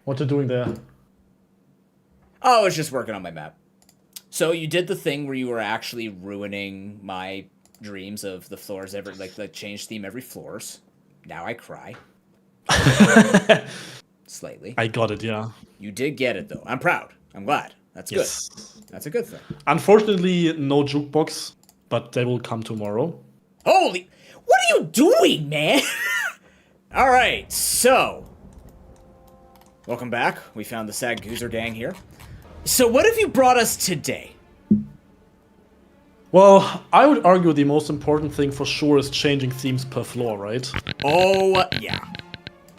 What you doing there? Oh, I was just working on my map. So you did the thing where you were actually ruining my dreams of the floors like the change theme every floors. Now I cry. Slightly. I got it, yeah. You did get it though. I'm proud. I'm glad. That's Yes. good. That's a good thing. Unfortunately, no jukebox, but they will come tomorrow. Holy... What are you doing, man? Alright, so... Welcome back. We found the Sad Goozer gang here. So what have you brought us today? Well, I would argue the most important thing for sure is changing themes per floor, right? Oh, yeah.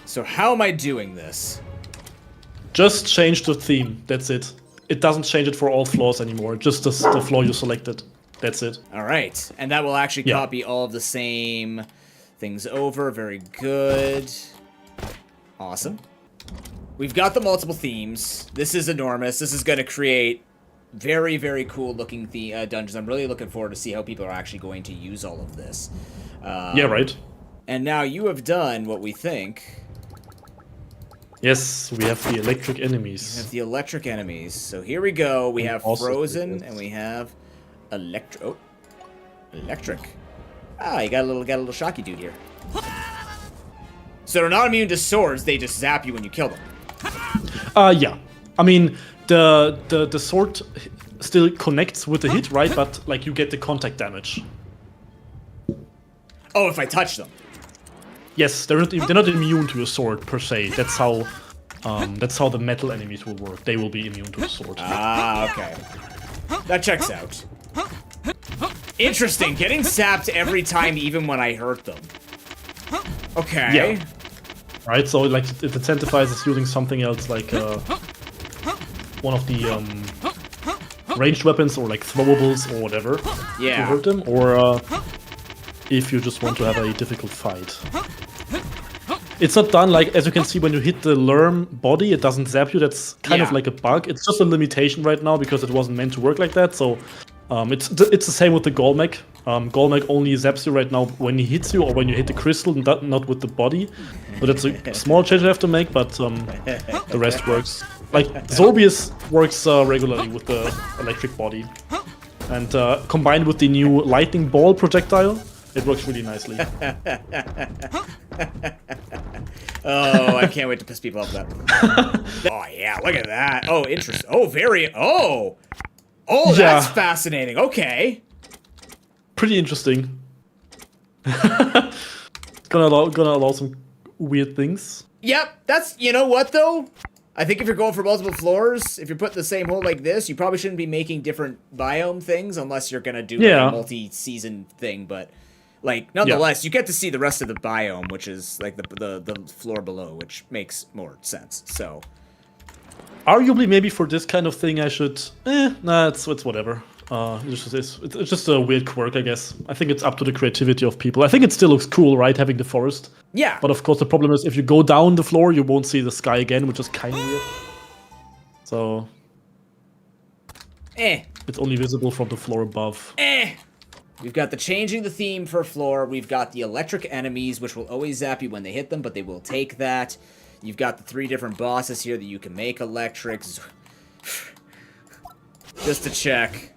So how am I doing this? Just change the theme, that's it. It doesn't change it for all floors anymore, just the floor you selected. That's it. Alright, and that will actually copy all of the same things over. Very good. Awesome. We've got the multiple themes. This is enormous. This is going to create very, very cool looking dungeons. I'm really looking forward to see how people are actually going to use all of this. Yeah, right. And now you have done what we think. Yes, we have the electric enemies. We have the electric enemies. So here we go. We have frozen and we have electric. Oh, electric. Ah, you got a little shocky dude here. So they're not immune to swords. They just zap you when you kill them. Yeah. I mean, the sword still connects with the hit, right? But like you get the contact damage. Oh, if I touch them. Yes, they're not immune to a sword per se. That's how the metal enemies will work. They will be immune to a sword. Ah, okay. That checks out. Interesting. Getting zapped every time, even when I hurt them. Okay. Yeah. Right, so like it incentivizes using something else, like one of the ranged weapons or like throwables or whatever to hurt them, or if you just want to have a difficult fight. It's not done like, as you can see, when you hit the Lerm body, it doesn't zap you. That's kind of like a bug. It's just a limitation right now because it wasn't meant to work like that. So it's the same with the Golmec. Golmec only zaps you right now when he hits you or when you hit the crystal, not with the body. So that's a small change I have to make, but the rest works. Like, Zorbius works regularly with the electric body. And combined with the new lightning ball projectile, it works really nicely. Oh, I can't wait to piss people off with that. Oh, yeah, look at that. Oh, interesting. Oh, very... Oh! Oh, that's fascinating. Okay. Pretty interesting. gonna allow some weird things. Yep, that's... You know what, though? I think if you're going for multiple floors, if you're putting the same hole like this, you probably shouldn't be making different biome things unless you're gonna do like a multi-season thing, but... Like, nonetheless, you get to see the rest of the biome, which is, like, the floor below, which makes more sense, so... Arguably, maybe for this kind of thing, I should... Nah, it's whatever. It's just a weird quirk, I guess. I think it's up to the creativity of people. I think it still looks cool, right, having the forest? Yeah. But of course, the problem is, if you go down the floor, you won't see the sky again, which is kind of weird. So... It's only visible from the floor above. We've got the changing the theme for floor. We've got the electric enemies, which will always zap you when they hit them, but they will take that. You've got the 3 different bosses here that you can make electrics. Just to check.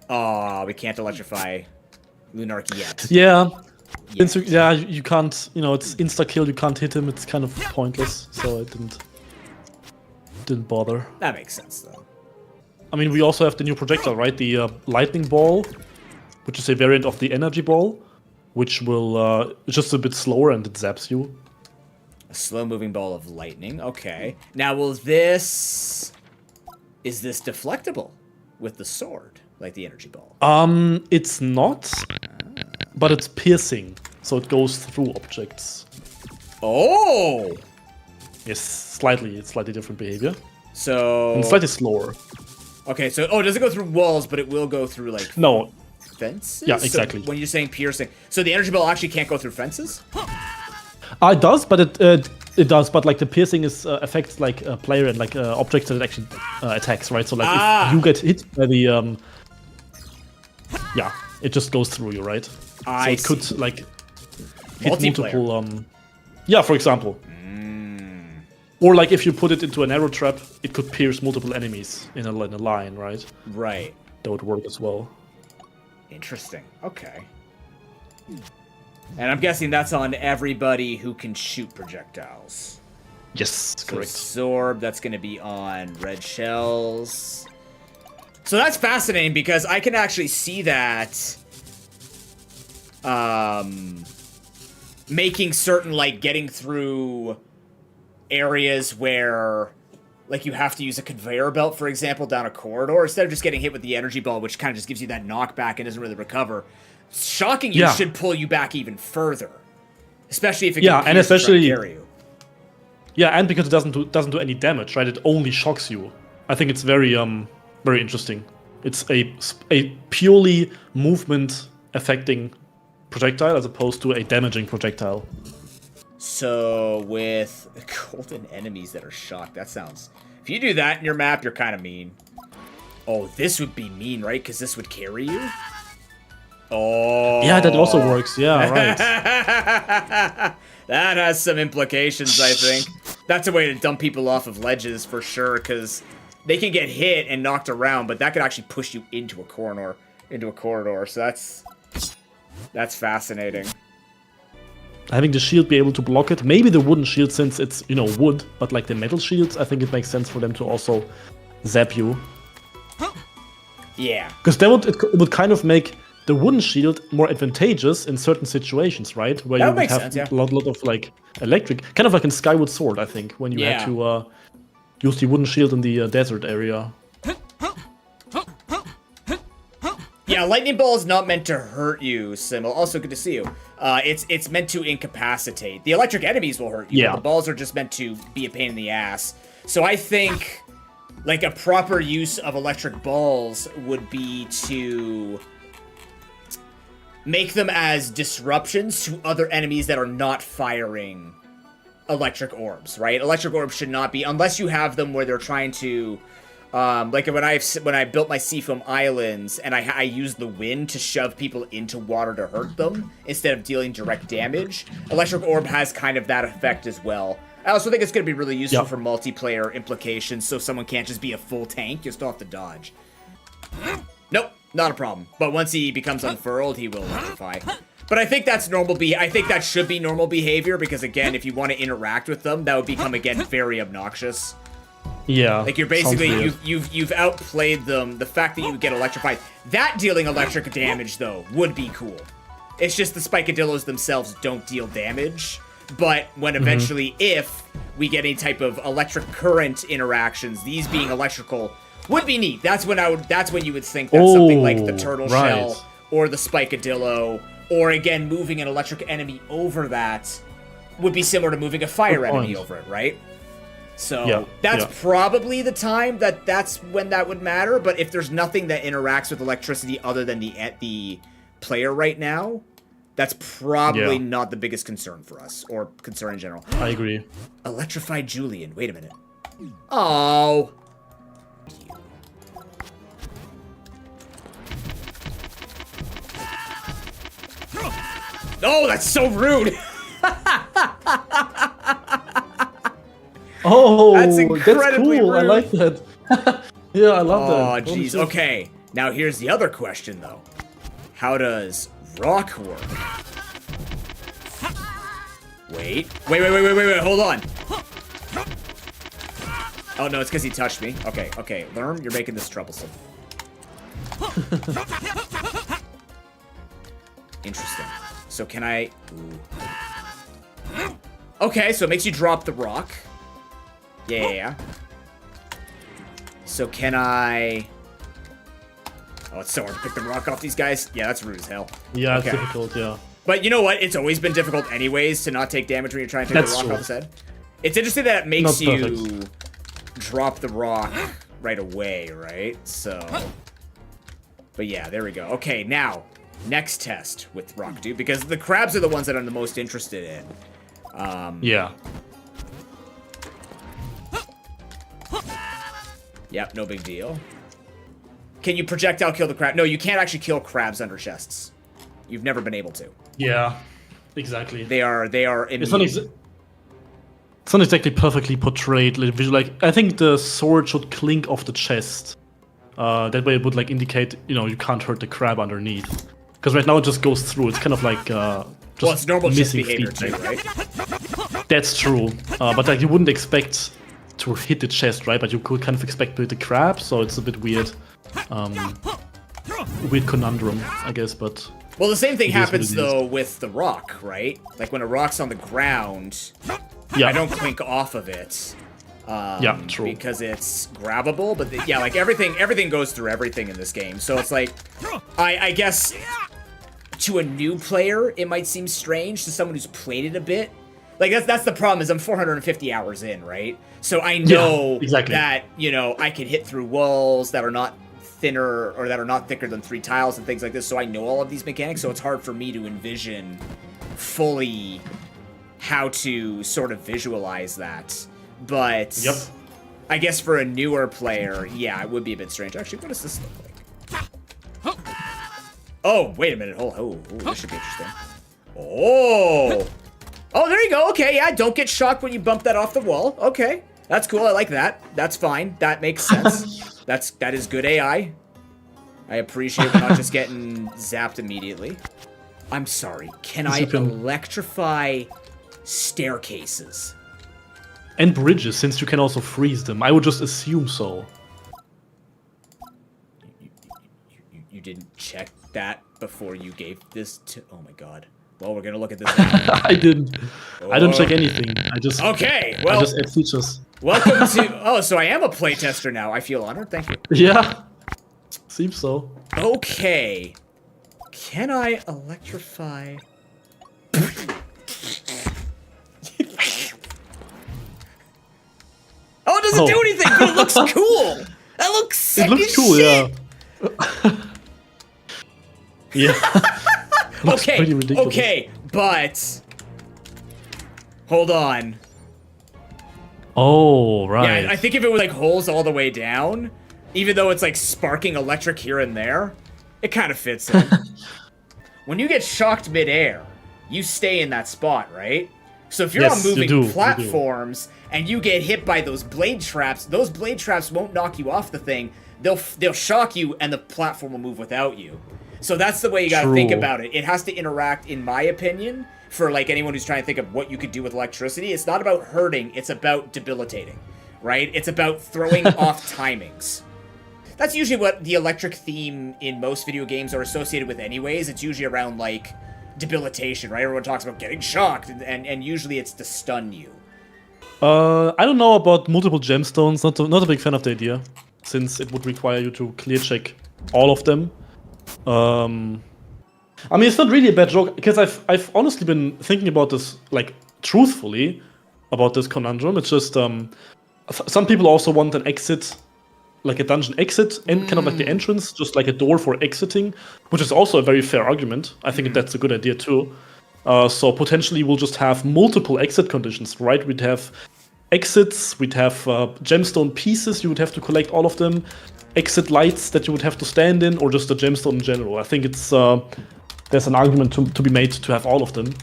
Oh, we can't electrify Lunarchy yet. Yeah. You can't, it's insta-kill, you can't hit him, it's kind of pointless, so I didn't bother. That makes sense, though. I mean, we also have the new projectile, right? The lightning ball, which is a variant of the energy ball, which will just a bit slower and it zaps you. A slow-moving ball of lightning. Okay. Now, will this... Is this deflectable with the sword, like the energy ball? It's not, but it's piercing, so it goes through objects. Oh! Yes, slightly different behavior. So... And slightly slower. Okay, so... Oh, does it go through walls, but it will go through, like... No. Fences? Yeah, exactly. So when you're saying piercing... So the energy ball actually can't go through fences? It does, but it does, but like the piercing is affects like a player and like objects that it actually attacks, right? So like if you get hit by the it just goes through you, right? So it could like hit multiple. Yeah, for example. Or like if you put it into an arrow trap, it could pierce multiple enemies in a line, right? Right. That would work as well. Interesting. Okay. And I'm guessing that's on everybody who can shoot projectiles. Yes, correct. Absorb, that's going to be on red shells. So that's fascinating because I can actually see that making certain, like, getting through areas where, like, you have to use a conveyor belt, for example, down a corridor, instead of just getting hit with the energy ball, which kind of just gives you that knockback and doesn't really recover. Shocking you should pull you back even further. Especially if it can and especially carry you. Yeah, and because it doesn't do any damage, right? It only shocks you. I think it's very very interesting. It's a purely movement affecting projectile as opposed to a damaging projectile. So with golden enemies that are shocked, that sounds... If you do that in your map, you're kind of mean. Oh, this would be mean, right? Because this would carry you? Oh. Yeah, that also works. Yeah, right. That has some implications, I think. That's a way to dump people off of ledges for sure, because they can get hit and knocked around, but that could actually push you into a corridor. So that's fascinating. Having the shield be able to block it, maybe the wooden shield, since it's, you know, wood, but like the metal shields, I think it makes sense for them to also zap you. Yeah. Because it would kind of make the wooden shield more advantageous in certain situations, right? Where you would have a lot of like electric, kind of like in Skyward Sword, I think, when you had to use the wooden shield in the desert area. Yeah, lightning ball is not meant to hurt you, Simmel. Also, good to see you. It's meant to incapacitate. The electric enemies will hurt you, but the balls are just meant to be a pain in the ass. So I think, like, a proper use of electric balls would be to make them as disruptions to other enemies that are not firing electric orbs, right? Electric orbs should not be, unless you have them where they're trying to... like when I built my seafoam islands and I used the wind to shove people into water to hurt them instead of dealing direct damage, electric orb has kind of that effect as well. I also think it's going to be really useful for multiplayer implications, so someone can't just be a full tank. You still have to dodge. Nope, not a problem. But once he becomes unfurled, he will electrify. But I think that's normal. I think that should be normal behavior because, again, if you want to interact with them, that would become, again, very obnoxious. Yeah. Like, you're basically, you've outplayed them. The fact that you get electrified. That dealing electric damage, though, would be cool. It's just the spikadillos themselves don't deal damage. But when eventually, if we get any type of electric current interactions, these being electrical, would be neat. That's when you would think that something like the turtle shell or the spikadillo, or again, moving an electric enemy over that would be similar to moving a fire enemy over it, right? So that's probably the time that's when that would matter. But if there's nothing that interacts with electricity other than the player right now, that's probably not the biggest concern for us, or concern in general. I agree. Electrified Julian. Wait a minute. Oh. Oh, that's so rude. Oh, that's incredibly cool. rude. I like that. Yeah, I love that. Oh, jeez. Okay. Now here's the other question, though. How does rock work? Wait. Hold on. Oh, no, it's because he touched me. Okay. Lerm, you're making this troublesome. Interesting. So can I... Ooh. Okay, so it makes you drop the rock. Yeah. So can I... Oh, it's so hard to pick the rock off these guys. Yeah, that's rude as hell. Yeah, it's difficult, yeah. But you know what? It's always been difficult anyways to not take damage when you're trying to take the rock off his head. It's interesting that it makes you drop the rock right away, right? So... But yeah, there we go. Okay, now... Next test with Rock Dude, because the crabs are the ones that I'm the most interested in. Yeah. Yep, no big deal. Can you projectile kill the crab? No, you can't actually kill crabs under chests. You've never been able to. Yeah, exactly. They are immune. it's not exactly perfectly portrayed. Like I think the sword should clink off the chest. That way it would like indicate, you can't hurt the crab underneath. Because right now it just goes through. It's kind of like just it's normal chest missing behavior too, feedback. right? That's true. But like you wouldn't expect to hit the chest, right? But you could kind of expect to hit the crab, so it's a bit weird. Weird conundrum, I guess, but... Well, the same thing happens, though, with the rock, right? Like, when a rock's on the ground, I don't clink off of it. Yeah, true. Because it's grabbable, but yeah, like, everything goes through everything in this game. So it's like, I guess, to a new player, it might seem strange. To someone who's played it a bit, like, that's the problem, is I'm 450 hours in, right? So I know that, I can hit through walls that are not thinner or that are not thicker than 3 tiles and things like this, so I know all of these mechanics, so it's hard for me to envision fully how to sort of visualize that. But I guess for a newer player, yeah, it would be a bit strange. Actually, what does this look like? Oh, wait a minute. Oh, this should be interesting. Oh, there you go. Okay, yeah, don't get shocked when you bump that off the wall. Okay, that's cool. I like that. That's fine. That makes sense. That is good AI. I appreciate we're not just getting zapped immediately. I'm sorry. Can I electrify staircases? And bridges, since you can also freeze them. I would just assume so. You didn't check that before you gave this to... Oh my god. Well, we're gonna look at this now. I didn't. I don't check anything. I just... Okay, well... I just add features. Welcome to... Oh, so I am a playtester now. I feel honored. Thank you. Yeah. Seems so. Okay. Can I electrify... Oh, it doesn't do anything, but it looks cool. That looks sick. It looks cool, shit. Yeah. Okay, pretty ridiculous. Okay, but hold on. Oh, right. Yeah, I think if it was like holes all the way down, even though it's like sparking electric here and there, it kind of fits in. When you get shocked midair, you stay in that spot, right? So if you're on moving platforms and you get hit by those blade traps won't knock you off the thing. They'll shock you and the platform will move without you. So that's the way you gotta think about it. It has to interact, in my opinion, for like anyone who's trying to think of what you could do with electricity. It's not about hurting, it's about debilitating, right? It's about throwing off timings. That's usually what the electric theme in most video games are associated with anyways. It's usually around like debilitation, right? Everyone talks about getting shocked, and usually it's to stun you. I don't know about multiple gemstones. Not a big fan of the idea, since it would require you to clear check all of them. I mean, it's not really a bad joke, because I've honestly been thinking about this, like, truthfully, about this conundrum. It's just, some people also want an exit, like a dungeon exit, and kind of like the entrance, just like a door for exiting, which is also a very fair argument. I think that's a good idea too. So potentially we'll just have multiple exit conditions, right? We'd have exits, we'd have gemstone pieces, you would have to collect all of them, exit lights that you would have to stand in, or just a gemstone in general. I think it's there's an argument to be made to have all of them.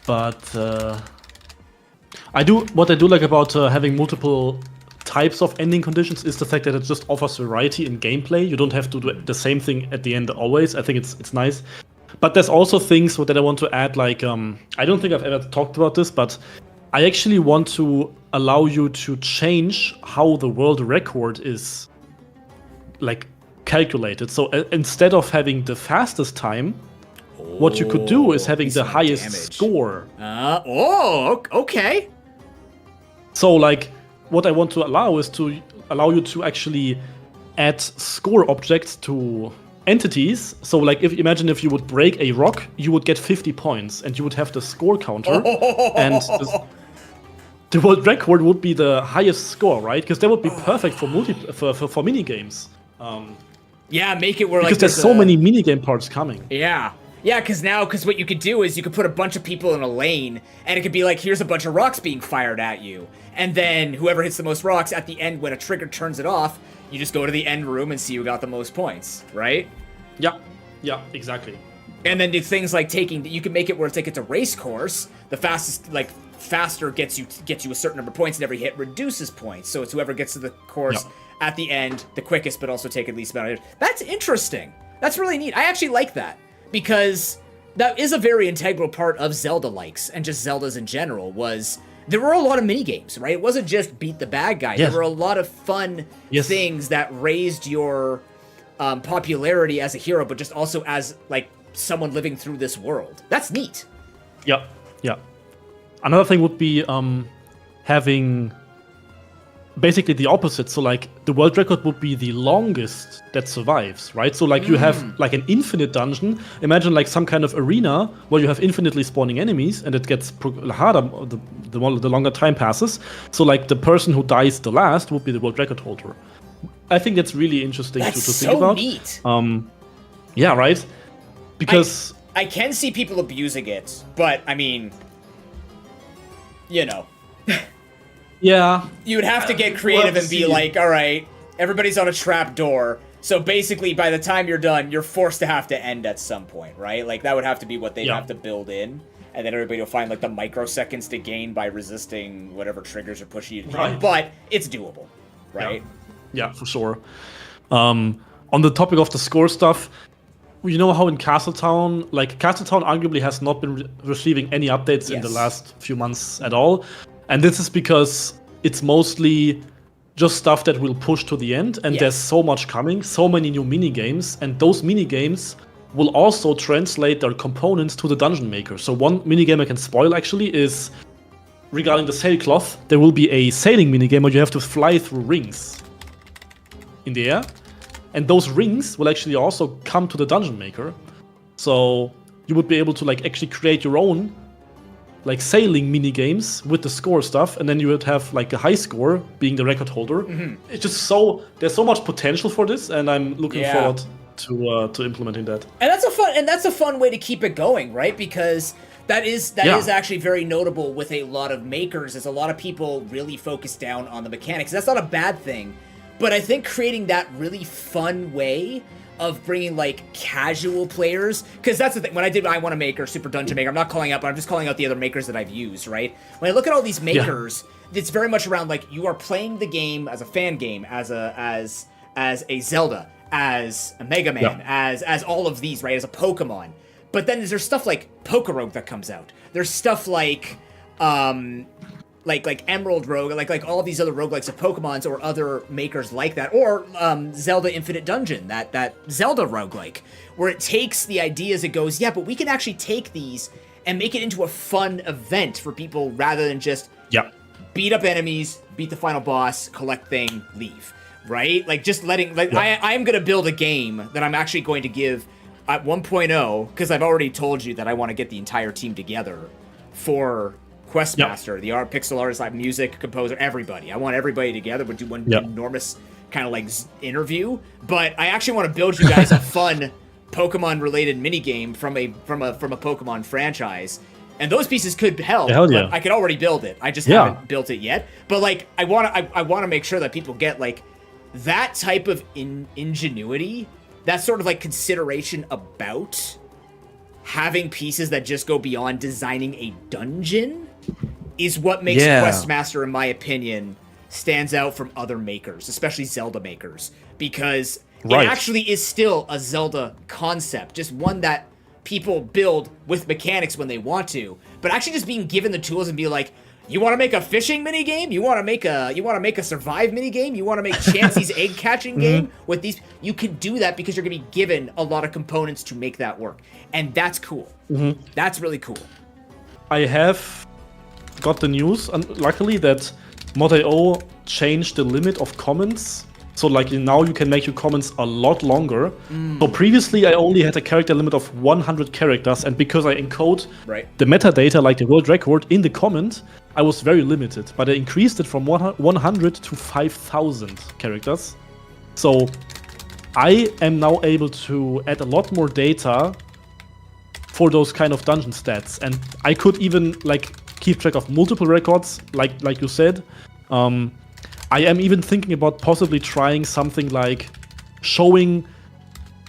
But what I do like about having multiple types of ending conditions is the fact that it just offers variety in gameplay. You don't have to do the same thing at the end always. I think it's nice. But there's also things that I want to add, like, I don't think I've ever talked about this, but I actually want to allow you to change how the world record is, like, calculated. So instead of having the fastest time, what you could do is having the highest score. Okay. So, like, what I want to allow is to allow you to actually add score objects to entities. So, like, imagine if you would break a rock, you would get 50 points, and you would have the score counter, and the world record would be the highest score, right? Because that would be perfect for mini games. Yeah, make it where because there's so many mini game parts coming. Yeah. Yeah, because what you could do is you could put a bunch of people in a lane, and it could be like, here's a bunch of rocks being fired at you. And then whoever hits the most rocks at the end, when a trigger turns it off, you just go to the end room and see who got the most points, right? Yeah, exactly. And then do things like you can make it where it's like it's a race course. The fastest, like, faster gets you a certain number of points, and every hit reduces points. So it's whoever gets to the course at the end the quickest, but also take at least amount of hits. That's interesting. That's really neat. I actually like that, because that is a very integral part of Zelda likes, and just Zeldas in general, was there were a lot of mini games, right? It wasn't just beat the bad guy. There were a lot of fun things that raised your popularity as a hero, but just also as like someone living through this world. That's neat. Yeah. Another thing would be having basically the opposite. So like the world record would be the longest that survives, right? So like you have like an infinite dungeon. Imagine like some kind of arena where you have infinitely spawning enemies, and it gets harder the longer time passes. So like the person who dies the last would be the world record holder. I think that's really interesting to think about. That's so neat. Yeah, right? Because I can see people abusing it, but I mean, you know. Yeah. You would have to get creative and be like, all right, everybody's on a trap door. So basically, by the time you're done, you're forced to have to end at some point, right? Like, that would have to be what they'd have to build in. And then everybody will find, like, the microseconds to gain by resisting whatever triggers are pushing you to the end. But it's doable, right? Yeah, for sure. On the topic of the score stuff, you know how in Castletown, like, Castletown arguably has not been receiving any updates in the last few months at all. And this is because it's mostly just stuff that will push to the end, and there's so much coming, so many new mini-games, and those mini-games will also translate their components to the Dungeon Maker. So one mini-game I can spoil, actually, is regarding the sailcloth. There will be a sailing mini-game where you have to fly through rings in the air, and those rings will actually also come to the Dungeon Maker. So you would be able to like actually create your own like sailing mini games with the score stuff, and then you would have like a high score being the record holder. It's just there's so much potential for this, and I'm looking forward to implementing that. And that's a fun way to keep it going, right? Because that is actually very notable with a lot of makers, is a lot of people really focus down on the mechanics. That's not a bad thing, but I think creating that really fun way of bringing like casual players, because that's the thing. When I Want to Make or Super Dungeon Maker, I'm not calling out, but I'm just calling out the other makers that I've used, right? When I look at all these makers, it's very much around like you are playing the game as a fan game, as a Zelda, as a Mega Man, as all of these, right? As a Pokemon. But then there's stuff like Pokerogue that comes out. There's stuff like Emerald Rogue, like all of these other roguelikes of Pokemons or other makers like that, or Zelda Infinite Dungeon, that Zelda roguelike, where it takes the ideas, it goes, but we can actually take these and make it into a fun event for people rather than just beat up enemies, beat the final boss, collect thing, leave, right? Like just letting, I am going to build a game that I'm actually going to give at 1.0, because I've already told you that I want to get the entire team together for Questmaster, the pixel artist, like music composer, everybody. I want everybody together. We'll do one enormous kind of like interview. But I actually want to build you guys a fun Pokemon-related minigame from a Pokemon franchise. And those pieces could help. Hell yeah. But I could already build it. I just haven't built it yet. But like, I want to make sure that people get like that type of ingenuity, that sort of like consideration about having pieces that just go beyond designing a dungeon is what makes Questmaster, in my opinion, stands out from other makers, especially Zelda makers, because it actually is still a Zelda concept, just one that people build with mechanics when they want to, but actually just being given the tools and be like, you want to make a fishing mini game? You want to make a survive mini game? You want to make Chansey's egg catching game with these? You can do that because you're going to be given a lot of components to make that work, and that's cool. That's really cool. I have got the news, luckily, that Mod.io changed the limit of comments. So like now you can make your comments a lot longer. So previously I only had a character limit of 100 characters, and because I encode the metadata like the world record in the comment, I was very limited. But I increased it from 100 to 5,000 characters. So I am now able to add a lot more data for those kind of dungeon stats, and I could even like keep track of multiple records, like you said. I am even thinking about possibly trying something like showing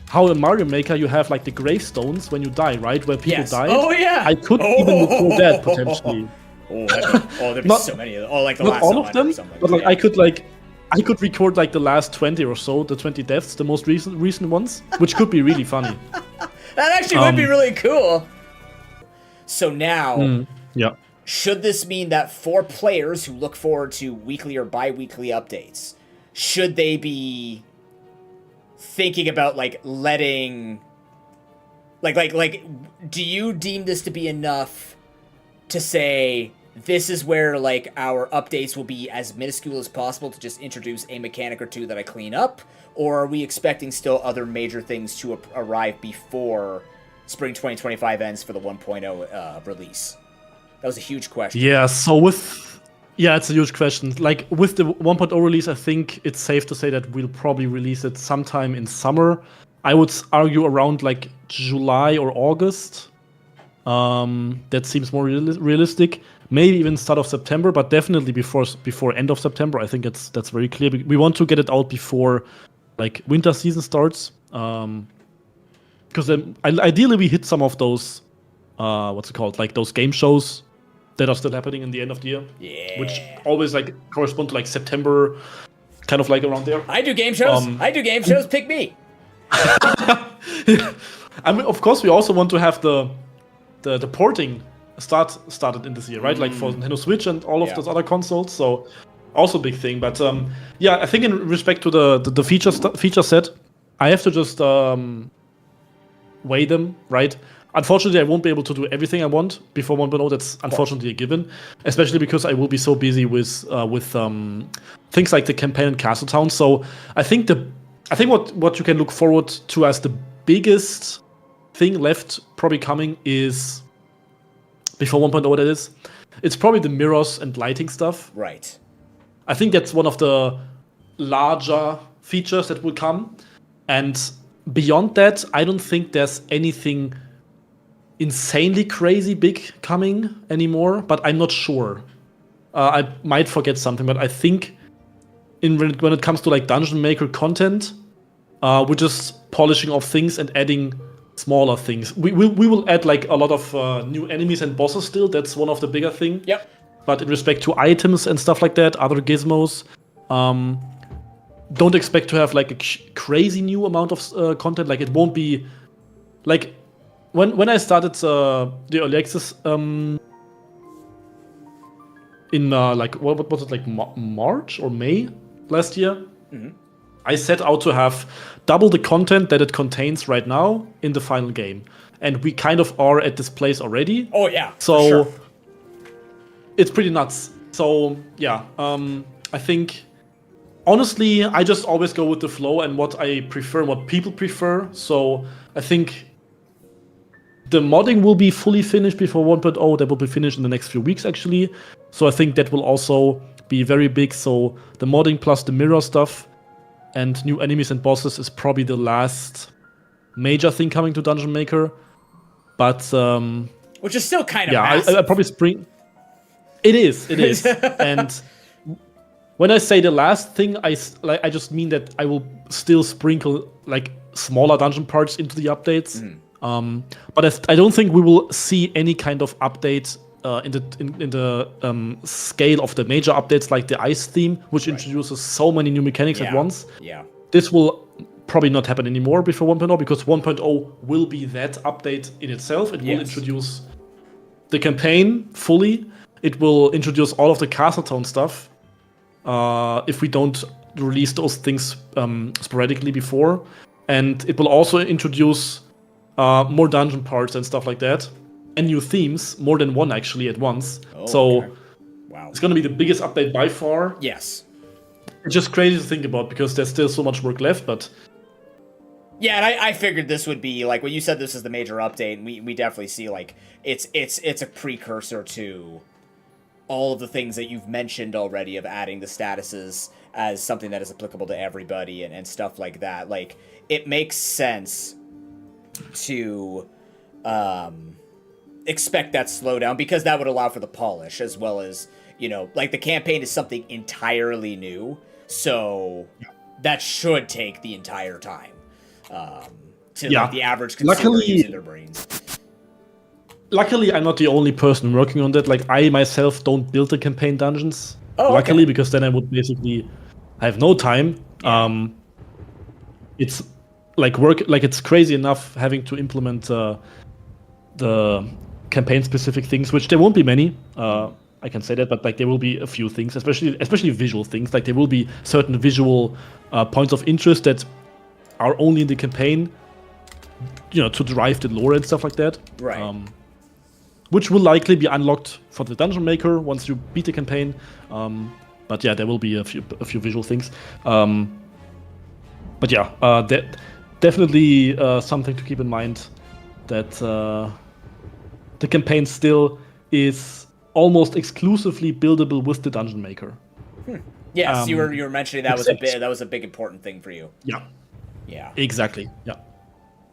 how in Mario Maker you have like the gravestones when you die, right? Where people die. Oh yeah. I could even record that potentially. There'd be so many of them. Oh, like the last all of them, but like I could record like the last 20 or so, the 20 deaths, the most recent ones, which could be really funny. That actually would be really cool. So now, yeah. Should this mean that for players who look forward to weekly or bi-weekly updates, should they be thinking about like letting, like, do you deem this to be enough to say this is where like our updates will be as minuscule as possible to just introduce a mechanic or two that I clean up, or are we expecting still other major things to arrive before spring 2025 ends for the 1.0 release? That was a huge question. Yeah, it's a huge question. Like, with the 1.0 release, I think it's safe to say that we'll probably release it sometime in summer. I would argue around, like, July or August. That seems more realistic. Maybe even start of September, but definitely before end of September. I think that's very clear. We want to get it out before, like, winter season starts. Because then, ideally, we hit some of those, what's it called? Like, those game shows that are still happening in the end of the year. Yeah. Which always like correspond to like September, kind of like around there. I do game shows. Pick me. I mean, of course, we also want to have the porting started in this year, right? Like for Nintendo Switch and all of those other consoles. So also a big thing. But yeah, I think in respect to the feature set, I have to just weigh them, right? Unfortunately, I won't be able to do everything I want before 1.0. That's unfortunately a given, especially because I will be so busy with things like the campaign and Castle Town. So I think what you can look forward to as the biggest thing left probably coming is before 1.0. That is, it's probably the mirrors and lighting stuff. Right. I think that's one of the larger features that will come, and beyond that, I don't think there's anything insanely crazy big coming anymore, but I'm not sure. I might forget something, but I think when it comes to like Dungeon Maker content, we're just polishing off things and adding smaller things. We will add like a lot of new enemies and bosses still. That's one of the bigger things. Yep. But in respect to items and stuff like that, other gizmos, don't expect to have like a crazy new amount of content. Like, it won't be like when I started the early access in like what was it, like March or May last year, I set out to have double the content that it contains right now in the final game, and we kind of are at this place already. Oh yeah, so sure. It's pretty nuts. So yeah, I think honestly I just always go with the flow and what I prefer, what people prefer. So I think the modding will be fully finished before 1.0. That will be finished in the next few weeks, actually. So I think that will also be very big. So the modding plus the mirror stuff and new enemies and bosses is probably the last major thing coming to Dungeon Maker. But which is still kind of massive. I probably spring. It is. And when I say the last thing, I just mean that I will still sprinkle like smaller dungeon parts into the updates. But I don't think we will see any kind of update in the scale of the major updates, like the ice theme, which introduces so many new mechanics at once. Yeah. This will probably not happen anymore before 1.0, because 1.0 will be that update in itself. It will introduce the campaign fully. It will introduce all of the Castle Town stuff. If we don't release those things sporadically before. And it will also introduce more dungeon parts and stuff like that, and new themes, more than one actually at once. Wow, it's gonna be the biggest update by far. Yes, it's just crazy to think about because there's still so much work left. But yeah, and I figured this would be like when you said this is the major update, and we definitely see like it's a precursor to all of the things that you've mentioned already of adding the statuses as something that is applicable to everybody and stuff like that. Like, it makes sense to expect that slowdown, because that would allow for the polish, as well as, you know, like the campaign is something entirely new, so that should take the entire time to like the average consumer using their brains. luckily, I'm not the only person working on that. Like, I myself don't build the campaign dungeons. Oh, luckily, okay. because then I would basically have no time. Yeah. It's like it's crazy enough having to implement the campaign-specific things, which there won't be many. I can say that, but like there will be a few things, especially visual things. Like there will be certain visual points of interest that are only in the campaign, to drive the lore and stuff like that. Right. Which will likely be unlocked for the dungeon maker once you beat the campaign. But yeah, there will be a few visual things. But yeah, that definitely something to keep in mind, that the campaign still is almost exclusively buildable with the dungeon maker. Yes, you were mentioning that was a big important thing for you. Yeah. Yeah. Exactly. Yeah.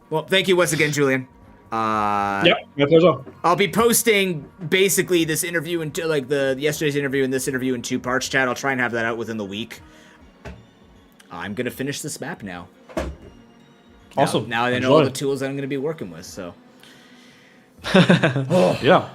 Well, thank you once again, Julian. Yeah, my pleasure. I'll be posting basically this interview into yesterday's interview and this interview in 2 parts, chat. I'll try and have that out within the week. I'm gonna finish this map now. Awesome. Now I know all the tools that I'm gonna be working with. So. Yeah.